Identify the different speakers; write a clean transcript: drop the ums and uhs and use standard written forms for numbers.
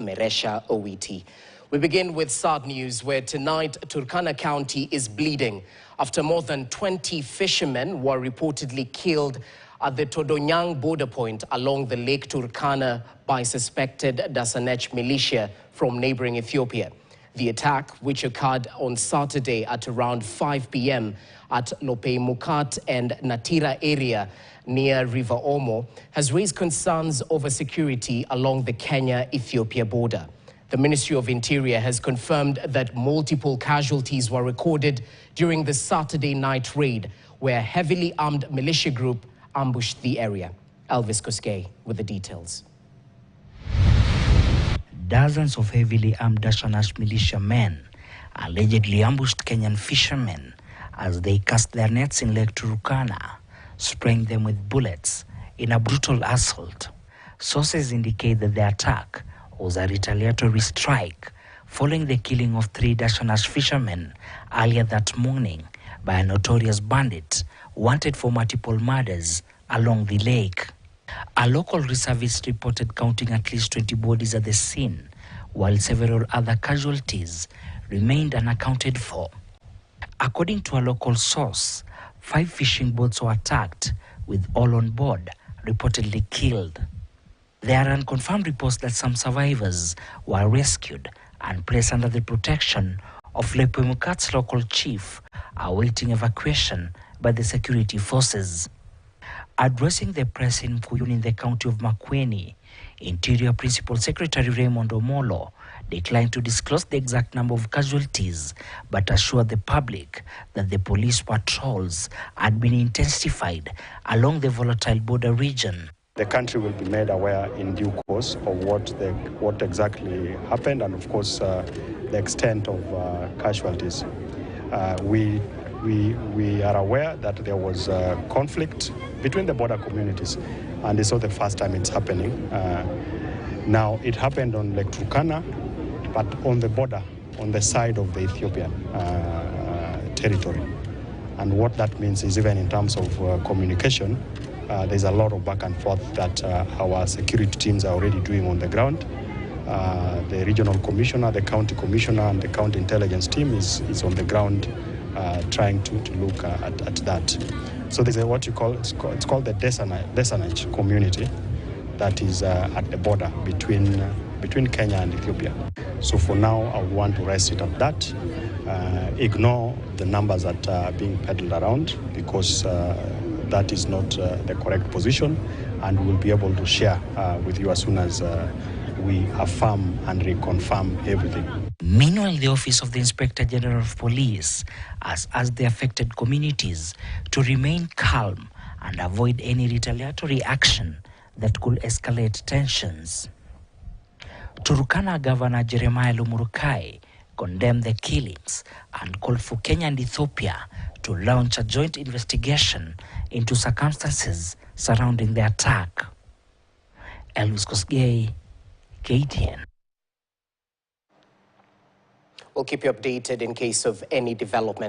Speaker 1: Meresha Owiti. We begin with sad news where tonight Turkana County is bleeding after more than 20 fishermen were reportedly killed at the Todonyang border point along the Lake Turkana by suspected Dasanech militia from neighboring Ethiopia. The attack, which occurred on Saturday at around 5 p.m. at Lopei Mukat and Natira area near River Omo, has raised concerns over security along the Kenya-Ethiopia border. The Ministry of Interior has confirmed that multiple casualties were recorded during the Saturday night raid, where a heavily armed militia group ambushed the area. Elvis Koskei with the details.
Speaker 2: Dozens of heavily armed Dasanech militiamen allegedly ambushed Kenyan fishermen as they cast their nets in Lake Turkana, spraying them with bullets in a brutal assault. Sources indicate that the attack was a retaliatory strike following the killing of 3 Dasanech fishermen earlier that morning by a notorious bandit wanted for multiple murders along the lake. A local reservist reported counting at least 20 bodies at the scene, while several other casualties remained unaccounted for. According to a local source, 5 fishing boats were attacked, with all on board reportedly killed. There are unconfirmed reports that some survivors were rescued and placed under the protection of Lopei Mukat's local chief, awaiting evacuation by the security forces. Addressing the press in Mkuyuni in the county of Makueni, Interior Principal Secretary Raymond Omolo declined to disclose the exact number of casualties, but assured the public that the police patrols had been intensified along the volatile border region.
Speaker 3: The country will be made aware in due course of what exactly happened and, of course, the extent of casualties. We are aware that there was conflict between the border communities, and it's not the first time it's happening. Now, it happened on Lake Turkana, but on the border, on the side of the Ethiopian territory. And what that means is, even in terms of communication, there's a lot of back and forth that our security teams are already doing on the ground. The regional commissioner, the county commissioner, and the county intelligence team is on the ground trying to look at that. So there's what you call, it's called the Dasanech community that is at the border between Kenya and Ethiopia. So for now, I would want to rest it at that. Ignore the numbers that are being peddled around, because that is not the correct position, and we'll be able to share with you as soon as we affirm and reconfirm everything.
Speaker 2: Meanwhile, the Office of the Inspector General of Police has asked the affected communities to remain calm and avoid any retaliatory action that could escalate tensions. Turkana Governor Jeremiah Lumurukai condemned the killings and called for Kenya and Ethiopia to launch a joint investigation into circumstances surrounding the attack. Elvis Koskei, KTN.
Speaker 1: We'll keep you updated in case of any developments.